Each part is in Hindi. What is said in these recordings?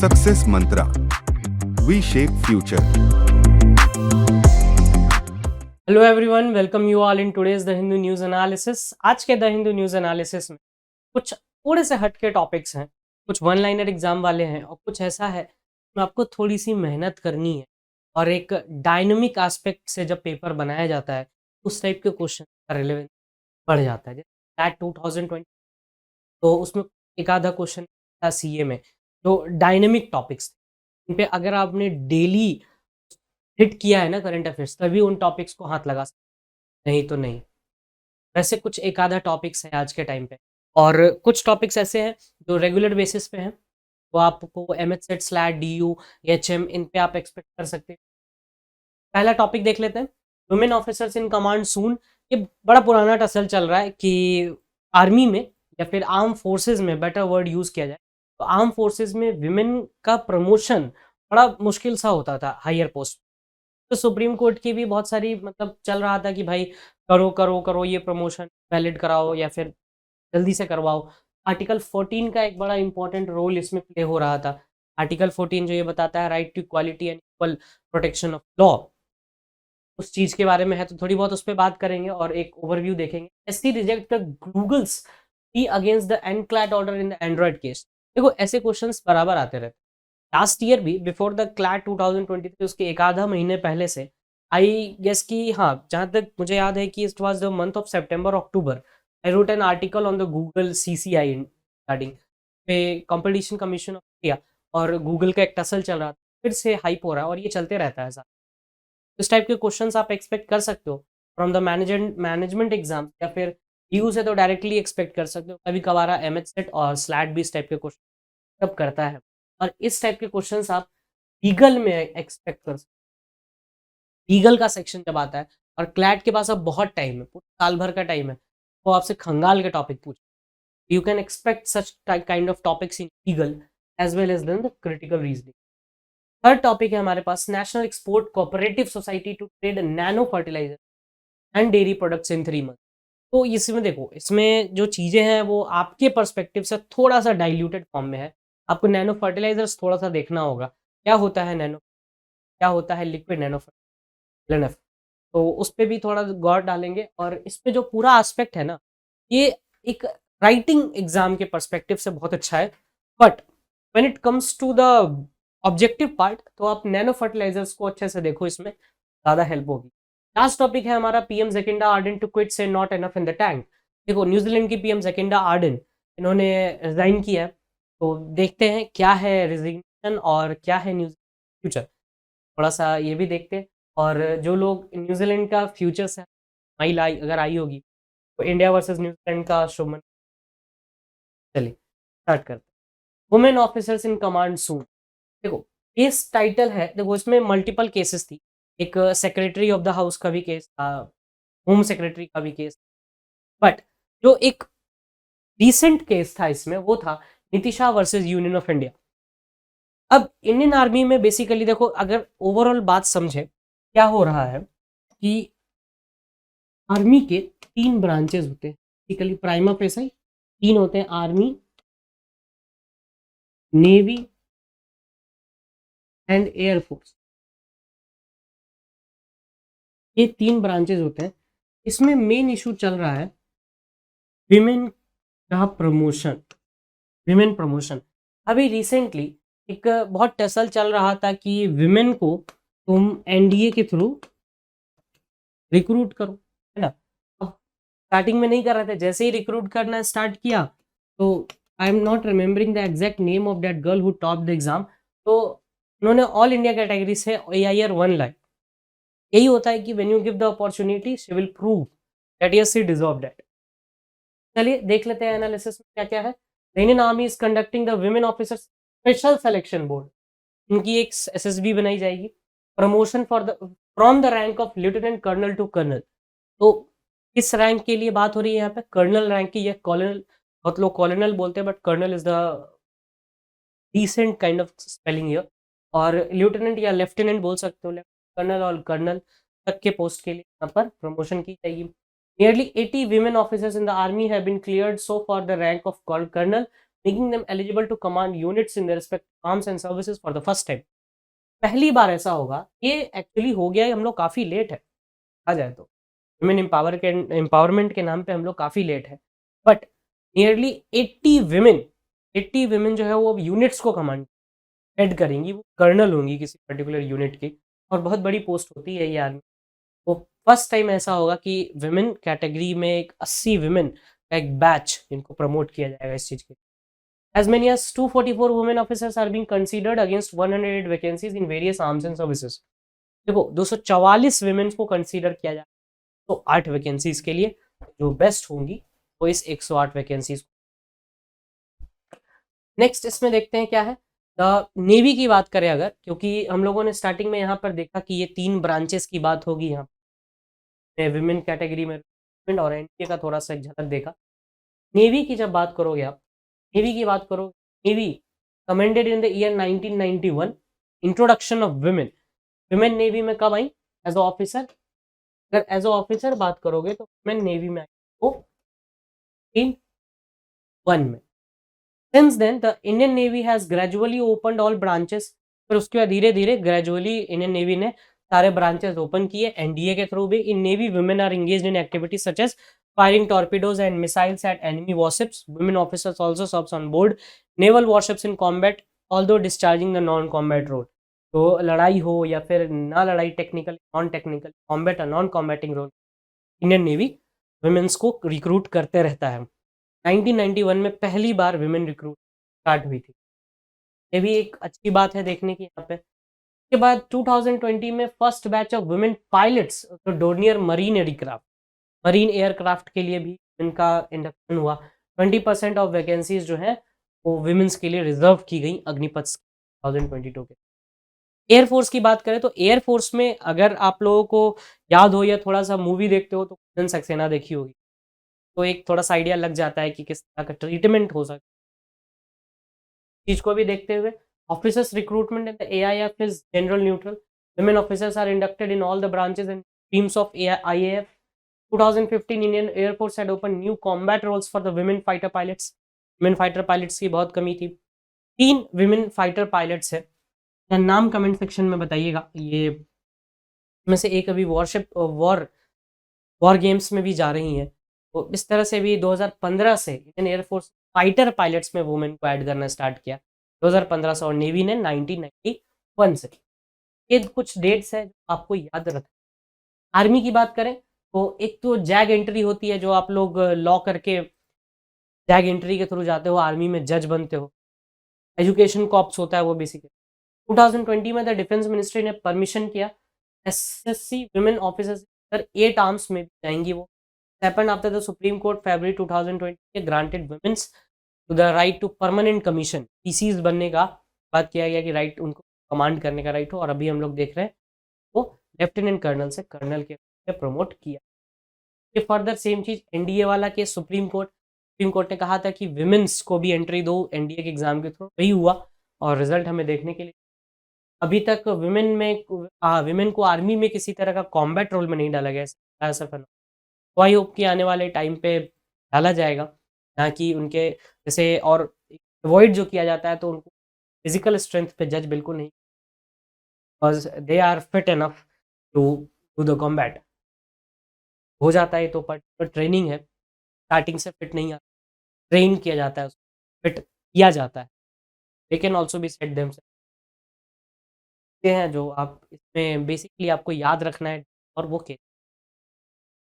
Success Mantra, V shape future. Hello everyone, welcome you all in today's the Hindu news analysis. आज के द हिंदू न्यूज़ एनालिसिस में कुछ थोड़े से हटके टॉपिक्स हैं, कुछ वन लाइनर एग्जाम वाले हैं और कुछ ऐसा है में आपको थोड़ी सी मेहनत करनी है और एक डायनामिक एस्पेक्ट से जब पेपर बनाया जाता है उस टाइप के क्वेश्चन का रिलेवेंस बढ़ जाता है। जैसे 2020 तो उसमें एक आधा क्वेश्चन था सीए में जो डायनेमिक टॉपिक्स, इन पे अगर आपने डेली हिट किया है ना करंट अफेयर्स, तभी उन टॉपिक्स को हाथ लगा सकते, नहीं तो नहीं। वैसे कुछ एक आधा टॉपिक्स है आज के टाइम पे और कुछ टॉपिक्स ऐसे हैं जो रेगुलर बेसिस पे हैं, तो आपको M H SET SLAT D U H M इन पे आप एक्सपेक्ट कर सकते हैं। पहला टॉपिक देख लेते हैं, वुमेन ऑफिसर्स इन कमांड सून। ये बड़ा पुराना टसल चल रहा है कि आर्मी में या फिर आर्म फोर्सेस में, बेटर वर्ड यूज किया जाए तो आर्म फोर्सेस में विमेन का प्रमोशन बड़ा मुश्किल सा होता था हायर पोस्ट। तो सुप्रीम कोर्ट की भी बहुत सारी मतलब चल रहा था कि भाई करो करो करो ये प्रमोशन वैलिड कराओ या फिर जल्दी से करवाओ। आर्टिकल 14 का एक बड़ा इंपॉर्टेंट रोल इसमें प्ले हो रहा था। आर्टिकल 14 जो ये बताता है right to equality and equal protection of law, उस चीज के बारे में है, तो थोड़ी बहुत उस पर बात करेंगे और एक ओवरव्यू देखेंगे। SC reject the Google's plea against the NCLAT order in the Android case. देखो ऐसे क्वेश्चंस बराबर आते रहते। लास्ट ईयर भी बिफोर द क्लैट 2023 उसके एक आधा महीने पहले से आई गेस कि हाँ, जहाँ तक मुझे याद है कि it was the month of September October, I wrote an article on the Google CCI regarding पे कंपटीशन कमीशन ऑफ इंडिया और गूगल का एक टसल चल रहा था, फिर से हाइप हो रहा है और ये चलते रहता है ऐसा। इस टाइप के क्वेश्चंस आप एक्सपेक्ट कर सकते हो फ्रॉम द मैनेजमेंट एग्जाम या फिर यू से तो डायरेक्टली एक्सपेक्ट कर सकते हो। कभी कभार एम एच सेट और स्लैट भी इस टाइप के क्वेश्चन कब करता है और इस टाइप के क्वेश्चंस आप लीगल में एक्सपेक्ट कर सकते हो। लीगल का सेक्शन जब आता है और क्लैट के पास अब बहुत टाइम है, पूरा साल भर का टाइम है, तो आपसे खंगाल के टॉपिक पूछ, you can expect such kind of topics in legal as well as then the critical reasoning. Third topic है हमारे पास national export cooperative society to trade nano fertiliser and dairy products in 3 month. तो इसमें देखो, इसमें जो चीज़ें हैं वो आपके पर्सपेक्टिव से थोड़ा सा डाइल्यूटेड फॉर्म में है। आपको नैनो फर्टिलाइजर्स थोड़ा सा देखना होगा, क्या होता है नैनो, क्या होता है लिक्विड नैनो फर्टिलाइजर, तो उस पर भी थोड़ा गौर डालेंगे। और इस पे जो पूरा एस्पेक्ट है ना, ये एक राइटिंग एग्जाम के पर्सपेक्टिव से बहुत अच्छा है, but when it comes to the objective part तो आप नैनो फर्टिलाइजर्स को अच्छे से देखो, इसमें ज़्यादा हेल्प होगी। लास्ट टॉपिक है हमारा PM Jacinda Ardern to quit say not enough in the tank. देखो न्यूजीलैंड की पीएम जैकिंडा आर्डन, इन्होंने रिजाइन किया है, तो देखते हैं क्या है रिजिग्नेशन और क्या है फ्यूचर, थोड़ा सा ये भी देखते हैं। और जो लोग न्यूजीलैंड का फ्यूचर्स है, माई लाई अगर आई होगी तो इंडिया वर्सेस न्यूजीलैंड का शोमन। चलिए स्टार्ट करते हैं। वुमेन ऑफिसर्स इन कमांड सून। देखो केस टाइटल है, देखो इसमें मल्टीपल केसेस थी, एक सेक्रेटरी ऑफ द हाउस का भी केस था, होम सेक्रेटरी का भी केस, बट जो एक रिसेंट केस था इसमें वो था Nitisha versus union of India. अब इंडियन आर्मी में बेसिकली देखो, अगर ओवरऑल बात समझे क्या हो रहा है कि आर्मी के 3 ब्रांचेस होते हैं, बेसिकली प्राइमा फेसाई 3 होते हैं, आर्मी, नेवी एंड एयरफोर्स, ये 3 ब्रांचेस होते हैं। इसमें मेन इशू चल रहा है विमेन का प्रमोशन, विमेन प्रमोशन। अभी रिसेंटली एक बहुत टसल चल रहा था कि विमेन को तुम एनडीए के थ्रू रिक्रूट करो, है ना। अब स्टार्टिंग में नहीं कर रहे थे, जैसे ही रिक्रूट करना स्टार्ट किया तो I am not remembering the exact name of that girl who top the exam, तो उन्होंने ऑल इंडिया कैटेगरी से AIR 1 लाई। यही होता है कि when you give the opportunity she will prove that yes she deserve that. चलिए देख लेते हैं एनालिसिस में क्या क्या है। The Indian army is conducting the women officer special selection board, इनकी एक SSB बनाई जाएगी। Promotion for the from the rank of lieutenant colonel to colonel, तो किस रैंक के लिए बात हो रही है यहाँ पे, कर्नल रैंक की या कॉलोनल, बहुत लोग कॉलोनल बोलते हैं but colonel is the decent kind of spelling here, और लेफ्टिनेंट या लेफ्टिनेंट बोल सकते हो, कर्नल और कर्नल तक के पोस्ट के लिए यहाँ पर प्रमोशन की जाएगी। Nearly 80 women officers in the army have been cleared so far the rank of colonel making them eligible to command units in their respect arms and services for the first time. पहली बार ऐसा होगा, ये एक्चुअली हो गया है, हम लोग काफ़ी लेट है, कहा जाए तो। वुमेन एम्पावरमेंट के नाम पे हम लोग काफ़ी लेट है, बट नियरली 80 विमेन जो है वो अब यूनिट्स को कमांड हेड करेंगी, वो कर्नल होंगी किसी पर्टिकुलर यूनिट की, और बहुत बड़ी पोस्ट होती है ये आर्मी। तो फर्स्ट टाइम ऐसा होगा कि विमेन कैटेगरी में एक 80 विमेन का एक बैच इनको प्रमोट किया जाएगा इस चीज़ के। As many as 244 women officers are being considered against 108 vacancies in various arms and services। देखो 244 विमेन्स को कंसीडर किया जाए तो 8 वैकेंसीज के लिए जो बेस्ट होंगी वो इस 108 वैकेंसीज। नेक्स्ट इसमें देखते हैं क्या है। द नेवी की बात करें अगर, क्योंकि हम लोगों ने स्टार्टिंग में यहाँ पर देखा कि ये 3 ब्रांचेस की बात होगी यहाँ पे विमेन कैटेगरी में, और एनडीए का थोड़ा सा एक झलक देखा। नेवी की जब बात करोगे आप, नेवी की बात करो, navy commended in the year 1991, introduction of women. Women navy में कब आई एज अ ऑफिसर? अगर एज अ ऑफिसर बात करोगे तो विमेन नेवी में आई वो 1991 में। Since then the Indian Navy has gradually opened all branches. फिर उसके बाद धीरे धीरे ग्रेजुअली इंडियन नेवी ने सारे ब्रांचेस ओपन किए एनडीए के थ्रू भी। In navy women are engaged in activities such as firing torpedoes and missiles at enemy warships. Women officers also serves on board naval warships in combat, although discharging the non-combat role. तो लड़ाई हो या फिर ना लड़ाई, टेक्निकल नॉन टेक्निकल, कॉम्बैट और non combating role, Indian Navy women's को रिक्रूट करते रहता है। 1991 में पहली बार विमेन रिक्रूट स्टार्ट हुई थी, ये भी एक अच्छी बात है देखने की यहाँ पे। उसके बाद 2020 में first batch of women pilots तो डोर्नियर मरीन एयरक्राफ्ट के लिए भी इनका इंडक्शन हुआ। 20% ऑफ वैकेंसीज जो है वो विमेंस के लिए रिजर्व की गई अग्निपथ 2022 के। एयरफोर्स की बात करें तो एयरफोर्स में अगर आप लोगों को याद हो या थोड़ा सा मूवी देखते हो तो कुंदन सक्सेना देखी होगी, तो एक थोड़ा सा आइडिया लग जाता है कि किस तरह का ट्रीटमेंट हो सकता है। चीज को भी देखते हुए officers recruitment in the AIF is general neutral. women officers are inducted in all the branches and teams of IAF। 2015 Indian Air Force had opened new combat roles for the women fighter pilots। women fighter pilots की बहुत कमी थी। 3 women fighter pilots है, नाम कमेंट सेक्शन में बताइएगा। ये में से एक अभी वॉर गेम्स में भी जा रही हैं, तो इस तरह से भी 2015 से इंडियन एयरफोर्स फाइटर पायलट्स में वुमेन को ऐड करना स्टार्ट किया 2015 से, और नेवी ने 1991 से। ये कुछ डेट्स है आपको याद रखना। आर्मी की बात करें तो एक तो जैग एंट्री होती है, जो आप लोग लॉ करके जैग एंट्री के थ्रू जाते हो, आर्मी में जज बनते हो। एजुकेशन कॉप्स होता है वो बेसिकली। 2020 में द डिफेंस मिनिस्ट्री ने परमिशन किया एसएससी वुमेन ऑफिसर्स 8 आर्म्स में भी जाएंगी वो। Happened after the Supreme Court February 2020 granted women's to the right to permanent commission, PCs बनने का बात किया गया कि राइट उनको कमांड करने का राइट हो, और अभी हम लोग देख रहे हैं वो लेफ्टिनेंट कर्नल से कर्नल के प्रमोट किया। ये फर्दर सेम चीज एनडीए वाला केस सुप्रीम कोर्ट ने कहा था कि विमेन्स को भी एंट्री दो एनडीए के एग्जाम के थ्रू, वही हुआ और रिजल्ट हमें देखने के लिए। अभी तक विमेन को आर्मी में किसी तरह का कॉम्बैट रोल में नहीं डाला गया ऐसा करना, तो आई होप कि आने वाले टाइम पे डाला जाएगा, ताकि उनके जैसे और अवॉइड जो किया जाता है तो उनको फिजिकल स्ट्रेंथ पे जज बिल्कुल नहीं, because they are fit enough to do the combat. हो जाता है तो पर ट्रेनिंग है, स्टार्टिंग से फिट नहीं आता, ट्रेन किया जाता है, फिट किया जाता है, they can also be set them हैं जो आप इसमें बेसिकली आपको याद रखना है, और वो केस।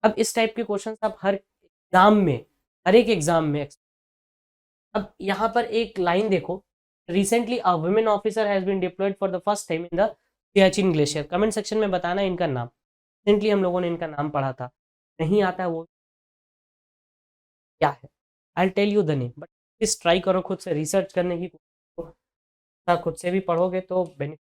अब इस टाइप के क्वेश्चंस आप हर एक एग्जाम में अब यहाँ पर एक लाइन देखो, recently a women officer has been deployed for the first time in the Siachen glacier. Comment section में बताना इनका नाम, रिसेंटली हम लोगों ने इनका नाम पढ़ा था, नहीं आता है वो क्या है, I tell you the name, but please try करो खुद से रिसर्च करने की, खुद से भी पढ़ोगे तो बेनिफिट।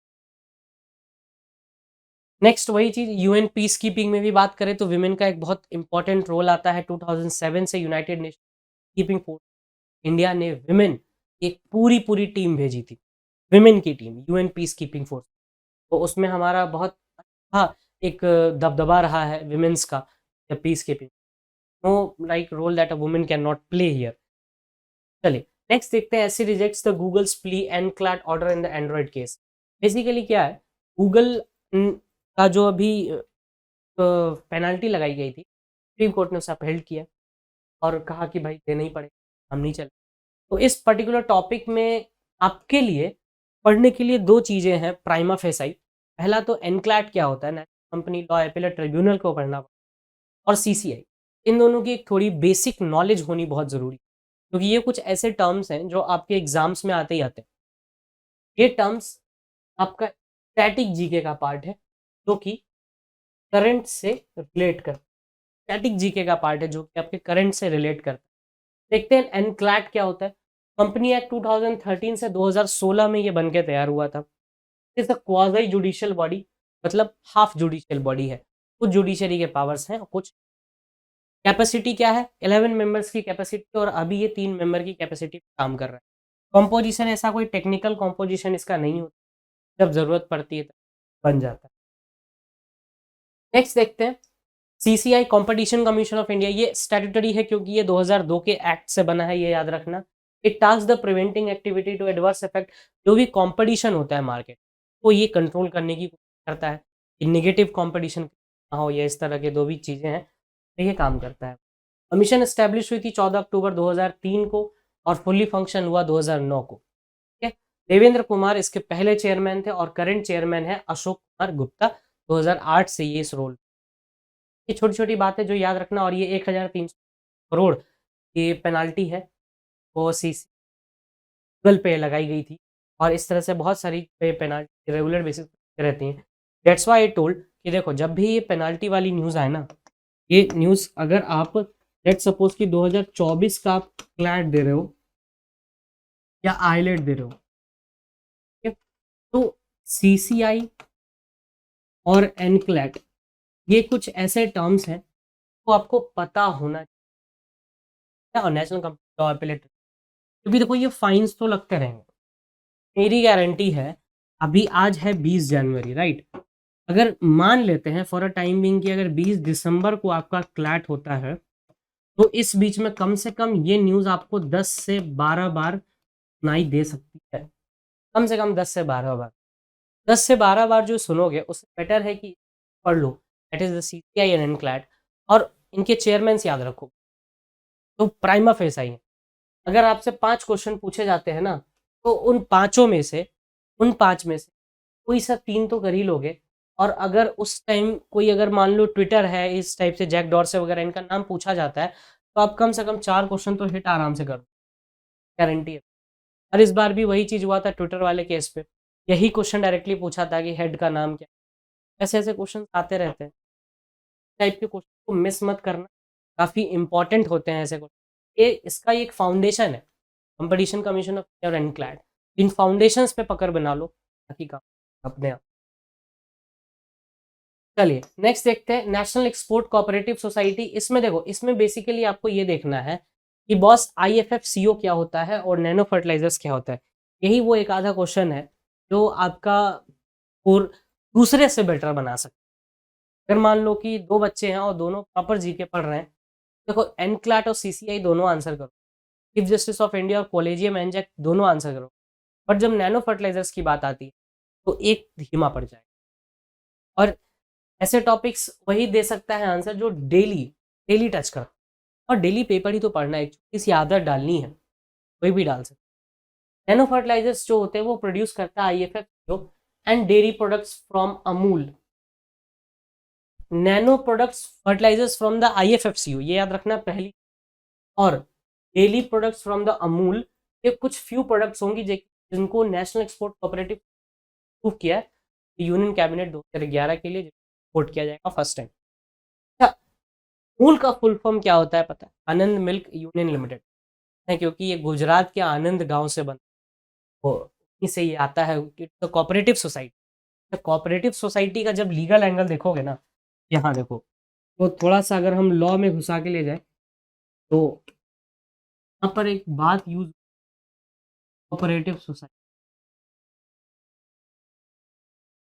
नेक्स्ट वही चीज यूएन पीस कीपिंग में भी बात करें तो विमेन का एक बहुत इंपॉर्टेंट रोल आता है। 2007 से United nation keeping force, India ने विमेन की एक पूरी टीम भेजी थी, विमेन की team UN peace keeping force, तो उसमें हमारा बहुत अच्छा एक दबदबा रहा है विमेन्स का peace keeping. No like role that a women can not play here. चलिए नेक्स्ट देखते हैं ऐसे rejects the Google's plea NCLAT order in the Android case. Basically क्या है, गूगल का जो अभी पेनल्टी लगाई गई थी, सुप्रीम कोर्ट ने उसे अपहेल्ड किया और कहा कि भाई देना ही पड़ेगा, हम नहीं चले। तो इस पर्टिकुलर टॉपिक में आपके लिए पढ़ने के लिए दो चीज़ें हैं प्राइमा फेसाई। पहला तो एनक्लैड क्या होता है, national company law appellate tribunal को पढ़ना, और सीसीआई। इन दोनों की एक थोड़ी बेसिक नॉलेज होनी बहुत ज़रूरी है, क्योंकि ये कुछ ऐसे टर्म्स हैं जो आपके एग्जाम्स में आते ही आते हैं। ये टर्म्स आपका स्टैटिक जीके का पार्ट है, जो कि करंट से रिलेट कर, स्टैटिक जीके का पार्ट है जो कि आपके करंट से रिलेट करता है। देखते हैं एनक्लैड क्या होता है। कंपनी एक्ट 2013 से 2016 में ये बन के तैयार हुआ था। It's a quasi judicial body, मतलब हाफ जुडिशियल बॉडी है, कुछ जुडिशरी के पावर्स हैं और कुछ। कैपेसिटी क्या है, 11 मेंबर्स की कैपेसिटी, और अभी ये 3 मेंबर की कैपेसिटी पे काम कर रहा है। कंपोजिशन ऐसा कोई टेक्निकल कंपोजिशन इसका नहीं होता, जब जरूरत पड़ती है तब बन जाता है। नेक्स्ट देखते हैं CCI, competition commission of India. ये स्टैट्यूटरी है क्योंकि ये 2002 के एक्ट से बना है, ये याद रखना। It tasks the preventing activity to adverse effect, जो भी कंपटीशन होता है मार्केट को ये कंट्रोल करने की कोशिश करता है कि निगेटिव कंपटीशन ना हो, या इस तरह के दो भी चीज़ें हैं, तो ये काम करता है। कमीशन एस्टेब्लिश हुई थी 14 अक्टूबर 2003 को और फुल्ली फंक्शन हुआ 2009 को। ठीक है, देवेंद्र कुमार इसके पहले चेयरमैन थे और करंट चेयरमैन है अशोक कुमार गुप्ता। 2008 से ये इस रोल, ये छोटी छोटी बातें जो याद रखना। और ये 1300 करोड़ की पेनाल्टी है, वो सीसी गूगल पे लगाई गई थी, और इस तरह से बहुत सारी पेनाल्टी रेगुलर बेसिस पे रहती हैं। दैट्स व्हाई आई टोल्ड कि देखो जब भी ये पेनाल्टी वाली न्यूज़ आए ना, ये न्यूज़ अगर आप लेट सपोज कि 2024 का आप क्लैट दे रहे हो या आईलेट दे रहे हो, ठीक है, तो सीसीआई और एनक्लैट ये कुछ ऐसे टर्म्स हैं तो आपको पता होना चाहिए, और नेशनल कंपनी लॉ अपीलेट, क्योंकि देखो ये फाइन्स तो लगते रहेंगे। मेरी गारंटी है, अभी आज है 20 जनवरी, राइट। अगर मान लेते हैं फॉर अ टाइम बिंग कि अगर 20 दिसंबर को आपका क्लैट होता है, तो इस बीच में कम से कम ये न्यूज़ आपको 10 से 12 बार सुनाई दे सकती है। कम से कम 10 से 12 बार। 10 से 12 बार जो सुनोगे उससे बेटर है कि पढ़ लो, that is the CCI and NCLAT, और इनके चेयरमैन याद रखो। तो प्राइमा फेस आई है। अगर आपसे 5 क्वेश्चन पूछे जाते हैं ना, तो उन पांच में से कोई सा 3 तो कर ही लोगे। और अगर उस टाइम कोई, अगर मान लो ट्विटर है इस टाइप से, जैक डॉर्से वगैरह इनका नाम पूछा जाता है, तो आप कम से कम 4 क्वेश्चन तो हिट आराम से कर दो, गारंटी है। और इस बार भी वही चीज़ हुआ था ट्विटर वाले केस पे, यही क्वेश्चन डायरेक्टली पूछा था कि हेड का नाम क्या। ऐसे ऐसे क्वेश्चन आते रहते हैं, टाइप के क्वेश्चन को मिस मत करना, काफ़ी इंपॉर्टेंट होते हैं ऐसे क्वेश्चन। ये इसका एक फाउंडेशन है, कंपटीशन कमीशन ऑफ इंडिया और एनक्लैड, इन फाउंडेशंस पे पकड़ बना लो ताकि काम अपने आप। चलिए नेक्स्ट देखते हैं नेशनल एक्सपोर्ट कोऑपरेटिव सोसाइटी। इसमें देखो, इसमें बेसिकली आपको ये देखना है कि बॉस आईएफएफसीओ क्या होता है और नैनो फर्टिलाइजर्स क्या होता है। यही वो एक आधा क्वेश्चन है जो आपका और दूसरे से बेटर बना सकते। अगर मान लो कि दो बच्चे हैं और दोनों प्रॉपर जीके पढ़ रहे हैं, देखो एनक्लैट और सीसीआई दोनों आंसर करो, चीफ जस्टिस ऑफ इंडिया और कॉलेजियम एनजेक दोनों आंसर करो, बट जब नैनो फर्टिलाइजर्स की बात आती है तो एक धीमा पड़ जाए। और ऐसे टॉपिक्स वही दे सकता है आंसर जो डेली डेली टच कर, और डेली पेपर ही तो पढ़ना है, किसी आदत डालनी है, कोई भी डाल सकता है। नैनो फर्टिलाइजर्स जो होते हैं वो प्रोड्यूस करता है IFFCO and dairy products from Amul. Nano products fertilisers from the IFFCO, ये याद रखना पहली। और daily products from the Amul, ये कुछ फ्यू प्रोडक्ट्स होंगी जिनको नेशनल एक्सपोर्ट कोऑपरेटिव अप्रूव किया है यूनियन कैबिनेट 2011 के लिए, एक्सपोर्ट किया जाएगा फर्स्ट टाइम। अच्छा, अमूल का फुल फॉर्म क्या होता है पता है? आनंद मिल्क यूनियन लिमिटेड है, क्योंकि ये गुजरात के आनंद गांव से बना, वो इसे ये आता है तो कोऑपरेटिव सोसाइटी। कोऑपरेटिव सोसाइटी का जब लीगल एंगल देखोगे ना, यहाँ देखो, तो थोड़ा सा अगर हम लॉ में घुसा के ले जाए तो यहाँ पर एक बात यूज, कोऑपरेटिव सोसाइटी,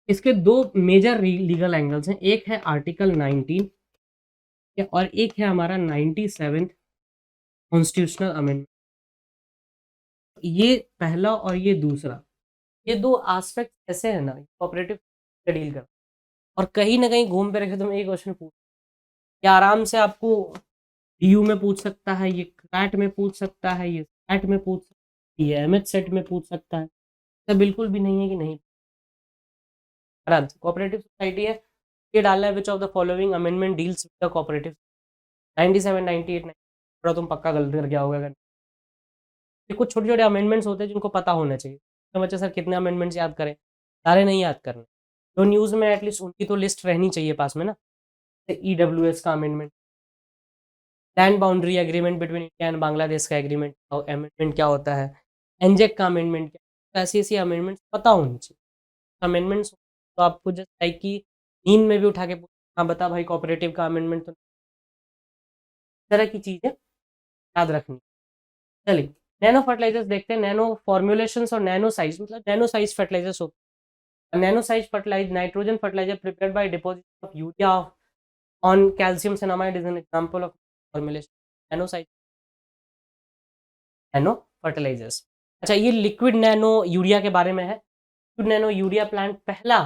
इसके दो मेजर लीगल एंगल्स हैं। एक है आर्टिकल 19 और एक है हमारा 97 कॉन्स्टिट्यूशनल अमेंडमेंट। ये पहला और ये दूसरा, ये 2 एस्पेक्ट ऐसे हैं ना कोऑपरेटिव से डील कर, और कहीं न कहीं घूम फिर के तुम एक क्वेश्चन पूछ, ये आराम से आपको डीयू में पूछ सकता है, ये क्लैट में पूछ सकता है, ये स्टैट में पूछ सकता है, ये एमएच सेट में पूछ सकता है। ऐसा बिल्कुल भी नहीं है कि नहीं। आराम से कोऑपरेटिव सोसाइटी है, ये डालना है, which of the following amendment deals with the cooperative. 97, 98, 90 थोड़ा तुम पक्का गलती कर गया होगा अगर ये कुछ छोटे-छोटे अमेंडमेंट्स होते हैं जिनको पता होना चाहिए। तो बच्चे सर कितने अमेंडमेंट्स याद करें? सारे नहीं याद करने। तो न्यूज़ में एटलीस्ट उनकी तो लिस्ट रहनी चाहिए पास में ना। ईडब्ल्यूएस का amendment, land boundary agreement between India and Bangladesh का एग्रीमेंट और अमेंडमेंट क्या होता है, एनजेक का अमेंडमेंट क्या, तो ऐसी-ऐसी अमेंडमेंट्स पता होनी चाहिए। अमेंडमेंट्स तो आपको जस्ट लाइक कि नींद में भी उठा के हाँ बता भाई कोऑपरेटिव का अमेंडमेंट, तो इस तरह की चीज़ें याद रखनी। चलिए नैनो फर्टिलाइजर्स देखते हैं। नैनो फॉर्मुलेशंस और नैनो साइज, मतलब नैनो साइज फर्टिलाइजर्स होते हैं। Nano size fertilise nitrogen fertiliser prepared by deposition of urea on calcium cyanamide is an example of formulation. Nano size nano fertilisers. अच्छा ये लिक्विड नैनो यूरिया के बारे में है। लिक्विड नैनो यूरिया प्लांट पहला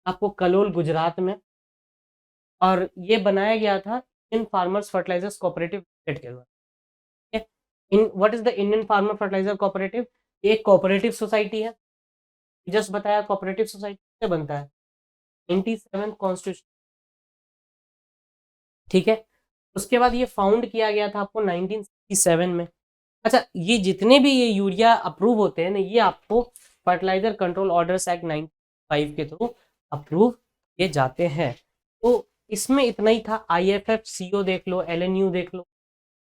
आपको कलोल गुजरात में, और ये बनाया गया था Indian farmers fertilisers cooperative limited के द्वारा। In what is the Indian farmer fertiliser cooperative? एक कोऑपरेटिव सोसाइटी है, जस्ट बताया कोऑपरेटिव सोसाइटी से बनता है 97 कॉन्स्टिट्यूशन, ठीक है। उसके बाद ये फाउंड किया गया था आपको 1967 में। अच्छा ये जितने भी ये यूरिया अप्रूव होते हैं ना, ये आपको फर्टिलाइजर कंट्रोल ऑर्डर्स एक्ट 95 के थ्रू अप्रूव किए जाते हैं। तो इसमें इतना ही था। आईएफएफ सीओ देख लो, एलएनयू देख लो,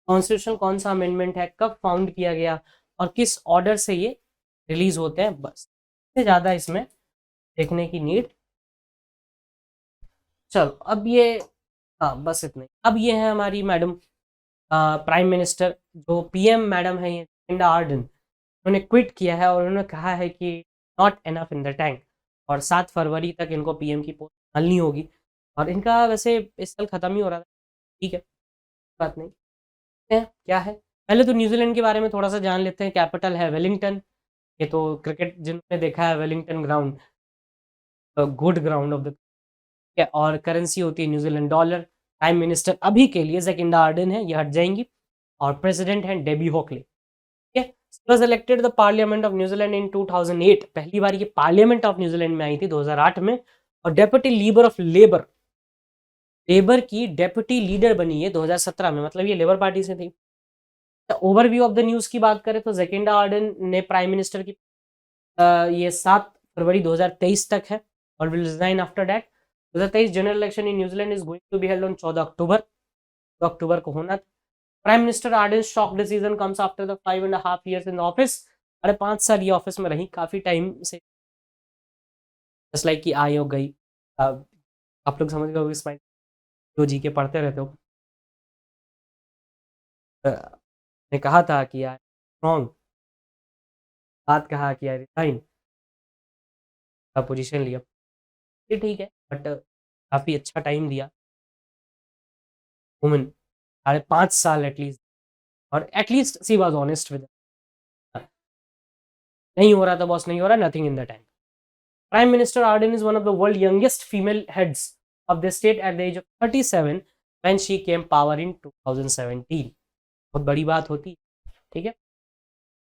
कॉन्स्टिट्यूशन कौन सा अमेंडमेंट है, कब फाउंड किया गया और किस ऑर्डर से ये रिलीज होते हैं, बस इससे ज़्यादा इसमें देखने की नीड। चलो अब ये, हाँ बस इतना ही। अब ये है हमारी मैडम प्राइम मिनिस्टर, जो पीएम मैडम है ये जैकिंडा आर्डन, उन्होंने क्विट किया है और उन्होंने कहा है कि not enough in the tank, और 7 फरवरी तक इनको पीएम की पोस्ट संभालनी होगी। और इनका वैसे इस साल ख़त्म ही हो रहा था, ठीक है बात नहीं है क्या है। पहले तो न्यूजीलैंड के बारे में थोड़ा सा जान लेते हैं। कैपिटल है वेलिंगटन, ये तो क्रिकेट जिन्होंने देखा है Wellington ground, good ground of the, और करेंसी होती है न्यूजीलैंड डॉलर। प्राइम मिनिस्टर अभी के लिए जैकिंडा आर्डन है, ये हट जाएंगी, और प्रेसिडेंट हैं डेबी हॉकले, ठीक है। Was elected the parliament of New Zealand in 2008, पहली बार ये पार्लियामेंट ऑफ न्यूजीलैंड में आई थी 2008 में, और deputy leader of labour, labour की डेप्यूटी लीडर बनी है 2017 में, मतलब ये लेबर पार्टी से थी। ओवरव्यू ऑफ द न्यूज़ की बात करें तो जैकिंडा आर्डन ने प्राइम मिनिस्टर की ये 7 फरवरी 2023 तक है, और will resign after that. 2023 general election in New Zealand is going to be held on 14 October, 2 अक्टूबर को होना था। Prime minister Ardern shock decision comes after the 5.5 years in office, अरे 5 साल ये ऑफिस में रही, काफी टाइम से, जस्ट लाइक कि आई हो गई। आप लोग समझ गए इस माइंड जो जी के पढ़ते रहते हो। ने कहा था कि यार स्ट्रॉन्ग, बात कहा कि यार रिजाइन का पोजीशन लिया, ये ठीक है, बट काफी अच्छा टाइम दिया वुमेन, 5.5 साल एटलीस्ट, और at least she was honest with, नहीं हो रहा था बॉस, नहीं हो रहा, nothing in the time. Prime Minister Arden is one of the world's youngest female heads of the state at the age of 37 when she came power in 2017। बहुत बड़ी बात होती है, ठीक है।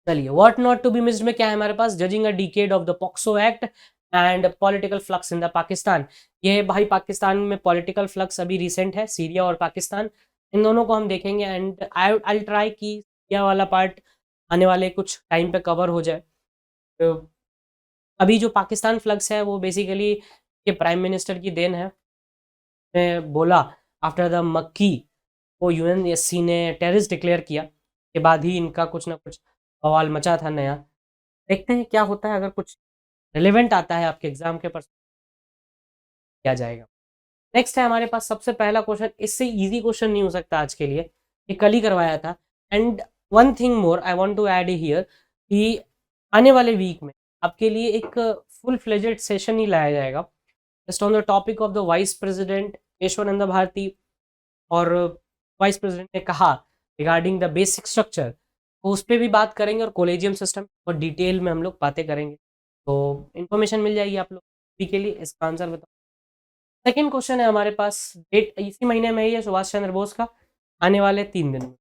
चलिए what not to be missed में क्या है हमारे पास, judging a decade of the POCSO act and political flux in the Pakistan. ये भाई पाकिस्तान में पॉलिटिकल फ्लक्स अभी रिसेंट है, सीरिया और पाकिस्तान, इन दोनों को हम देखेंगे, एंड आई ट्राई कि सीरिया वाला पार्ट आने वाले कुछ टाइम पे कवर हो जाए। तो अभी जो पाकिस्तान फ्लक्स है वो बेसिकली ये प्राइम मिनिस्टर की देन है। ने बोला आफ्टर द मक्की को यूएनएससी ने टेररिस्ट डिक्लेयर किया के बाद ही इनका कुछ ना कुछ बवाल मचा था नया। देखते हैं क्या होता है, अगर कुछ रिलेवेंट आता है आपके एग्जाम के पर क्या जाएगा। नेक्स्ट है हमारे पास सबसे पहला क्वेश्चन, इससे इजी क्वेश्चन नहीं हो सकता आज के लिए, ये कल ही करवाया था। And one thing more I want to add here कि आने वाले वीक में आपके लिए एक फुल फ्लेजेड सेशन ही लाया जाएगा just on the topic of the vice president Keshavananda Bharati. और वाइस प्रेसिडेंट ने कहा रिगार्डिंग द बेसिक स्ट्रक्चर तो उस पे भी बात करेंगे और कॉलेजियम सिस्टम और डिटेल में हम लोग बातें करेंगे। तो इन्फॉर्मेशन मिल जाएगी आप लोग अभी के लिए। इसका आंसर बताओ। सेकंड क्वेश्चन है हमारे पास, डेट इसी महीने में ही है सुभाष चंद्र बोस का, आने वाले 3 दिन में।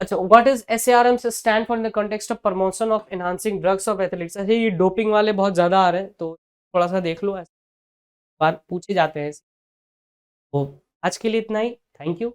अच्छा, व्हाट इज एसएआरएम से stand for in the context of promotion of enhancing drugs of athletes. अच्छा, ये डोपिंग वाले बहुत ज़्यादा आ रहे हैं तो थोड़ा सा देख लो, ऐसे बात पूछे जाते हैं। तो आज के लिए इतना ही। Thank you.